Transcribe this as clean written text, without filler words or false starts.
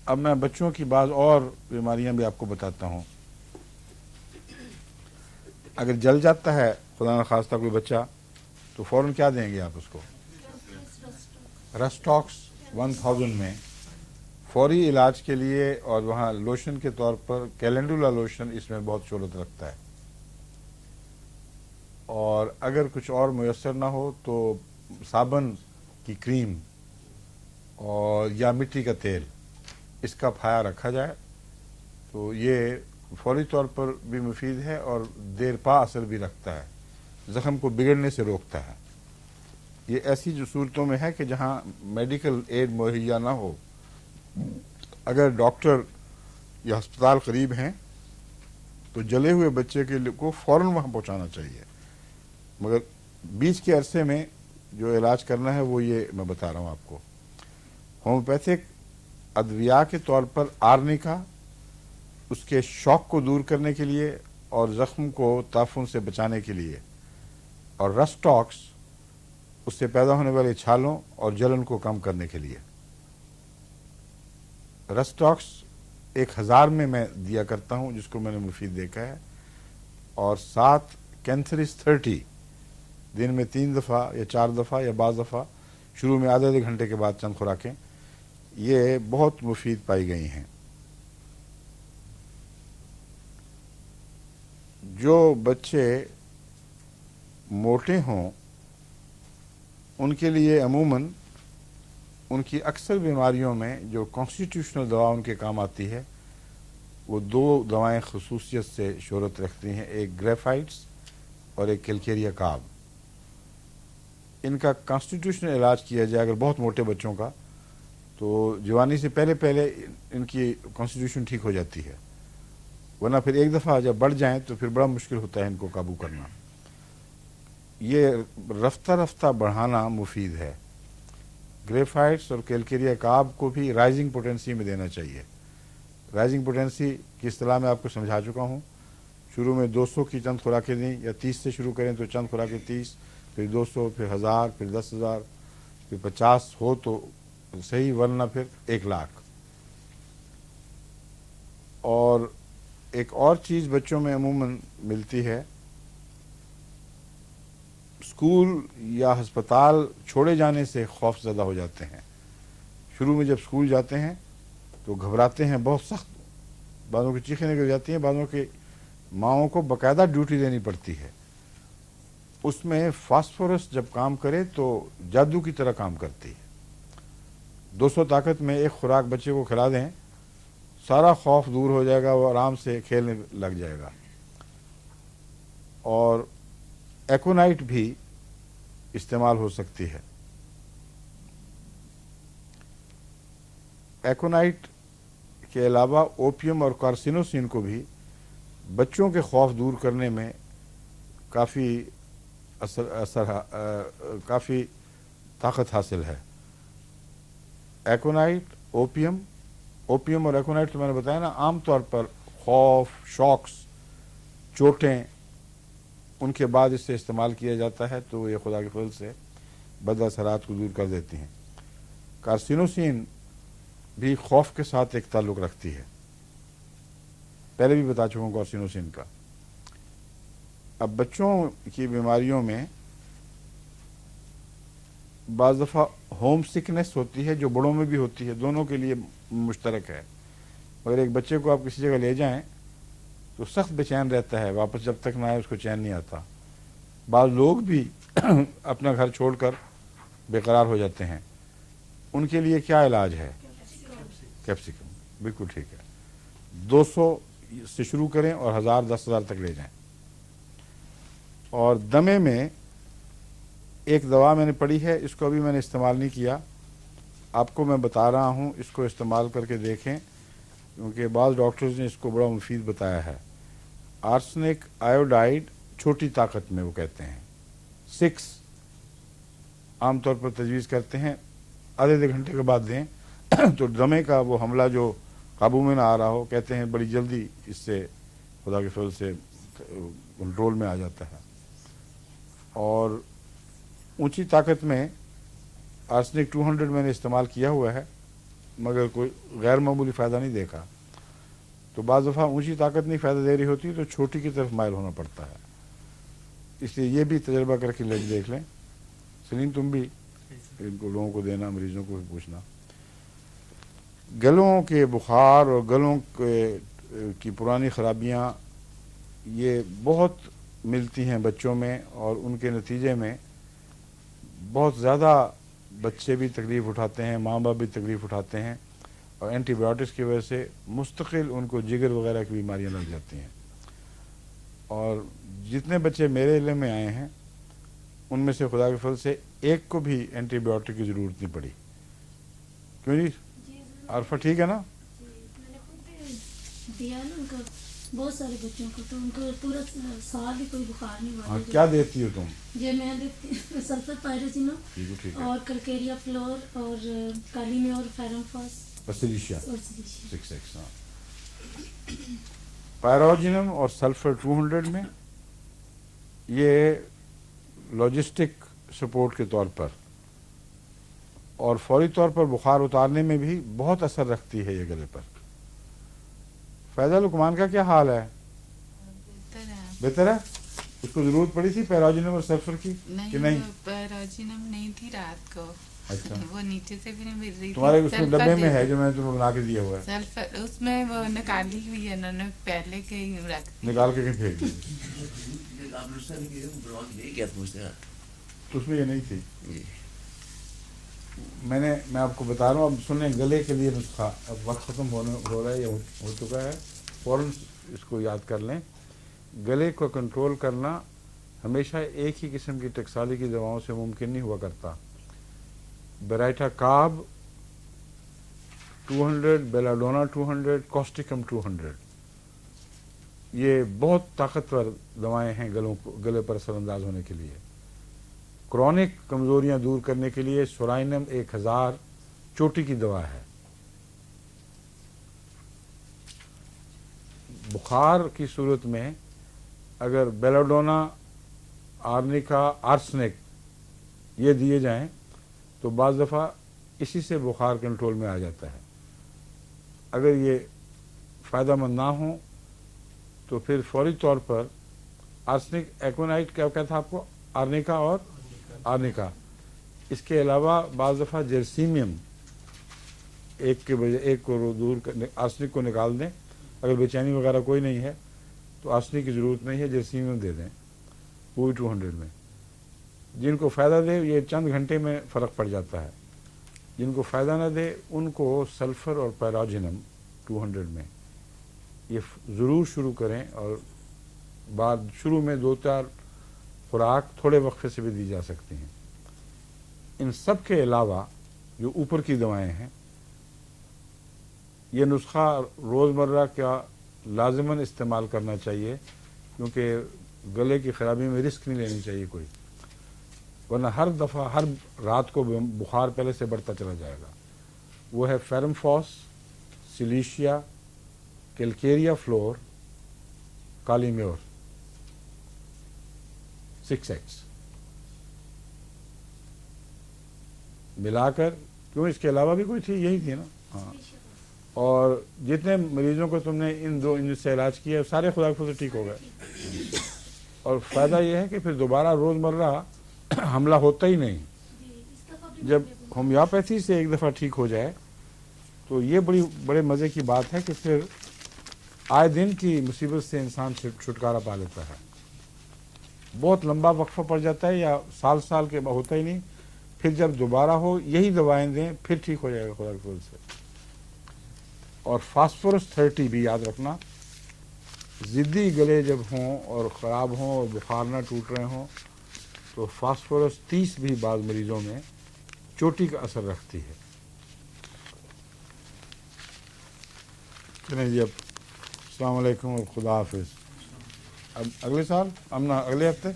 اب میں بچوں کی بعض اور بیماریاں بھی آپ کو بتاتا ہوں. اگر جل جاتا ہے خدا نخواستہ کوئی بچہ تو فوراً کیا دیں گے آپ اس کو؟ رسٹاکس 1000 میں فوری علاج کے لیے، اور وہاں لوشن کے طور پر کیلنڈولا لوشن اس میں بہت شہرت رکھتا ہے. اور اگر کچھ اور میسر نہ ہو تو صابن کی کریم اور یا مٹی کا تیل، اس کا پھایا رکھا جائے تو یہ فوری طور پر بھی مفید ہے اور دیر پا اثر بھی رکھتا ہے، زخم کو بگڑنے سے روکتا ہے. یہ ایسی جو صورتوں میں ہے کہ جہاں میڈیکل ایڈ مہیا نہ ہو، اگر ڈاکٹر یا ہسپتال قریب ہیں تو جلے ہوئے بچے کے کو فوراً وہاں پہنچانا چاہیے. مگر بیچ کے عرصے میں جو علاج کرنا ہے وہ یہ میں بتا رہا ہوں آپ کو. ہومیوپیتھک ادویہ کے طور پر آرنیکا اس کے شوق کو دور کرنے کے لیے اور زخم کو تعفن سے بچانے کے لیے، اور رسٹاکس اس سے پیدا ہونے والے چھالوں اور جلن کو کم کرنے کے لیے. رسٹاکس 1000 میں دیا کرتا ہوں جس کو میں نے مفید دیکھا ہے، اور 7 کینتھرس 30 دن میں 3 دفعہ یا 4 دفعہ یا بعض دفعہ شروع میں آدھے گھنٹے کے بعد چند خوراکیں، یہ بہت مفید پائی گئی ہیں. جو بچے موٹے ہوں ان کے لیے عموماً ان کی اکثر بیماریوں میں جو کانسٹیٹیوشنل دوا ان کے کام آتی ہے وہ 2 دوائیں خصوصیت سے شہرت رکھتی ہیں، ایک گریفائٹس اور ایک کیلکیریا کاب. ان کا کانسٹیٹیوشنل علاج کیا جائے اگر بہت موٹے بچوں کا تو جوانی سے پہلے ان کی کانسٹیٹیوشن ٹھیک ہو جاتی ہے، ورنہ پھر ایک دفعہ جب بڑھ جائیں تو پھر بڑا مشکل ہوتا ہے ان کو قابو کرنا. یہ رفتہ رفتہ بڑھانا مفید ہے. گریفائٹس اور کیلکیریا کاب کو بھی رائزنگ پوٹینسی میں دینا چاہیے. رائزنگ پوٹینسی کی اصطلاح میں آپ کو سمجھا چکا ہوں. شروع میں 200 کی چند خوراکیں دیں، یا 30 سے شروع کریں تو چند خوراکیں 30، پھر 200، پھر 1000، پھر 10,000، پھر 50 ہو تو صحیح، ورنہ پھر 1,00,000. اور ایک اور چیز بچوں میں عموماً ملتی ہے، اسکول یا ہسپتال چھوڑے جانے سے خوف زدہ ہو جاتے ہیں. شروع میں جب اسکول جاتے ہیں تو گھبراتے ہیں بہت سخت، بعضوں کی چیخیں نکل جاتی ہیں، بعضوں کے ماؤں کو باقاعدہ ڈیوٹی دینی پڑتی ہے. اس میں فاسفورس جب کام کرے تو جادو کی طرح کام کرتی ہے. 200 طاقت میں ایک خوراک بچے کو کھلا دیں، سارا خوف دور ہو جائے گا، وہ آرام سے کھیلنے لگ جائے گا. اور ایکونائٹ بھی استعمال ہو سکتی ہے. ایکونائٹ کے علاوہ اوپیم اور کارسینوسین کو بھی بچوں کے خوف دور کرنے میں کافی کافی طاقت حاصل ہے. ایکونائٹ، اوپیم اور ایکونائٹ تو میں نے بتایا نا، عام طور پر خوف، شاکس، چوٹیں، ان کے بعد اس سے استعمال کیا جاتا ہے تو یہ خدا کے فضل سے بد اثرات کو دور کر دیتی ہیں. کارسینوسین بھی خوف کے ساتھ ایک تعلق رکھتی ہے، پہلے بھی بتا چکا ہوں کارسینوسین کا. اب بچوں کی بیماریوں میں بعض دفعہ ہوم سکنس ہوتی ہے جو بڑوں میں بھی ہوتی ہے، دونوں کے لیے مشترک ہے. مگر ایک بچے کو آپ کسی جگہ لے جائیں تو سخت بے چین رہتا ہے، واپس جب تک نہ آئے اس کو چین نہیں آتا. بعض لوگ بھی اپنا گھر چھوڑ کر بے قرار ہو جاتے ہیں. ان کے لیے کیا علاج ہے؟ کیپسیکم. بالکل ٹھیک ہے. 200 سے شروع کریں اور 1000، 10,000 تک لے جائیں. اور دمے میں ایک دوا میں نے پڑھی ہے، اس کو ابھی میں نے استعمال نہیں کیا، آپ کو میں بتا رہا ہوں، اس کو استعمال کر کے دیکھیں کیونکہ بعض ڈاکٹرز نے اس کو بڑا مفید بتایا ہے. آرسنک آیوڈائڈ چھوٹی طاقت میں وہ کہتے ہیں 6، عام طور پر تجویز کرتے ہیں آدھے گھنٹے کے بعد دیں تو دمے کا وہ حملہ جو قابو میں نہ آ رہا ہو، کہتے ہیں بڑی جلدی اس سے خدا کے فضل سے کنٹرول میں آ جاتا ہے. اور اونچی طاقت میں آرسنک 200 میں نے استعمال کیا ہوا ہے، मगर कोई गैर मामूली फ़ायदा नहीं देखा, तो बाज़ दफ़ा ऊंची ताकत नहीं फ़ायदा दे रही होती तो छोटी की तरफ माइल होना पड़ता है। इसलिए ये भी तजर्बा करके देख लें। सलीम तुम भी इनको लोगों को देना, मरीज़ों को भी पूछना। गलों के बुखार और गलों की पुरानी ख़राबियाँ ये बहुत मिलती हैं बच्चों में, और उनके नतीजे में बहुत ज़्यादा बच्चे भी तकलीफ़ उठाते हैं, माँ बाप भी तकलीफ़ उठाते हैं, और एंटीबायोटिक्स की वजह से मुस्तकिल उनको जिगर वगैरह की बीमारियाँ लग जाती हैं। और जितने बच्चे मेरे इल्म में आए हैं उनमें से खुदा के फल से एक को भी एंटीबायोटिक की ज़रूरत नहीं पड़ी। क्यों जी अरफा, ठीक है ना? मैंने खुद दिया ना उनको, बहुत सारे बच्चों को, तो उनको पूरा साल ही कोई बुखार नहीं हुआ। हाँ, क्या देती हो तुम? ये मैं देती हूँ सल्फर पायरोजिनम ठीक है। और कलकेरिया फ्लोर और काली में और फेरमफॉस और सिलिशिया और सिलिशिया 6x। हाँ, पायरोजिनम और सल्फर 200 में ये लॉजिस्टिक सपोर्ट के तौर पर और फौरी तौर पर बुखार उतारने में भी बहुत असर रखती है ये गले पर। फैज़ा लुकमान का क्या हाल है? बेहतर है। उसको जरूरत पड़ी थी पैराजिनम और सल्फर की कि नहीं? पैराजिनम नहीं थी रात को। अच्छा, वो नीचे से भी नहीं मिल रही थी। तुम्हारे उसमें डब्बे में है जो मैंने तुम्हें बना के दिया हुआ है। सल्फर उसमें वो निकाली हुई है उन्होंने, पहले के ही रख दी। निकाल के कहीं फेंक दी। तो उसमें ये नहीं थी। मैं आपको बता रहा हूँ, अब सुने गले के लिए नुस्खा। अब वक्त ख़त्म हो रहा है या हो चुका है, फ़ौरन इसको याद कर लें। गले को कंट्रोल करना हमेशा एक ही किस्म की टक्साली की दवाओं से मुमकिन नहीं हुआ करता। बेराइटा काब 200, बेलाडोना 200, कॉस्टिकम 200, ये बहुत ताकतवर दवाएं हैं गले पर असरअंदाज होने के लिए। क्रॉनिक कमज़ोरियाँ दूर करने के लिए सोराइनम 1000 चोटी की दवा है। बुखार की सूरत में अगर बेलाडोना, आर्निका, आर्सेनिक ये दिए जाएं तो बाज़ दफ़ा इसी से बुखार कंट्रोल में आ जाता है। अगर ये फ़ायदामंद ना हो तो फिर फौरी तौर पर आर्सेनिक, एक्वानाइट, क्या कहता आपको, आर्निका और आर्निका। इसके अलावा बाज़ दफ़ा जर्सीमियम एक के बजाय एक को दूर कर, आर्सेनिक को निकाल दें। अगर बेचैनी वगैरह कोई नहीं है तो आर्सेनिक की ज़रूरत नहीं है, जर्सीमियम दे दें, वो भी 200 में। जिनको फ़ायदा दे ये चंद घंटे में फ़र्क पड़ जाता है, जिनको फ़ायदा ना दे उनको सल्फ़र और पैराजिनम 200 में ये ज़रूर शुरू करें। और बाद शुरू में 2-4 खुराक थोड़े वक्फे से भी दी जा सकती हैं। इन सब के अलावा जो ऊपर की दवाएं हैं, ये नुस्खा रोज़मर्रा का लाज़िमन इस्तेमाल करना चाहिए, क्योंकि गले की ख़राबी में रिस्क नहीं लेनी चाहिए कोई, वरना हर दफ़ा हर रात को बुखार पहले से बढ़ता चला जाएगा। वो है फेरमफॉस, सिलिशिया, कैलकेरिया फ्लोर, काली म्योर 6x मिलाकर। क्यों, इसके अलावा भी कोई थी? यही थी ना? हाँ। और जितने मरीज़ों को तुमने इनसे इलाज किया सारे खुदा के फजल से ठीक हो गए। और फ़ायदा ये है कि फिर दोबारा रोज़मर्रा हमला होता ही नहीं। जब होम्योपैथी से एक दफ़ा ठीक हो जाए तो ये बड़े मज़े की बात है कि फिर आए दिन की मुसीबत से इंसान छुटकारा पा लेता है। बहुत लंबा वक्फा पड़ जाता है या साल के होता ही नहीं, फिर जब दोबारा हो यही दवाएं दें फिर ठीक हो जाएगा खुदा के फजल से। और फास्फोरस 30 भी याद रखना, ज़िद्दी गले जब हों और ख़राब हों और बुखार ना टूट रहे हों तो फास्फोरस 30 भी बाद मरीज़ों में चोटी का असर रखती है। चलें जी, अब अस्सलाम वालेकुम और खुदा हाफिज़। अब अगले साल, अगले हफ्ते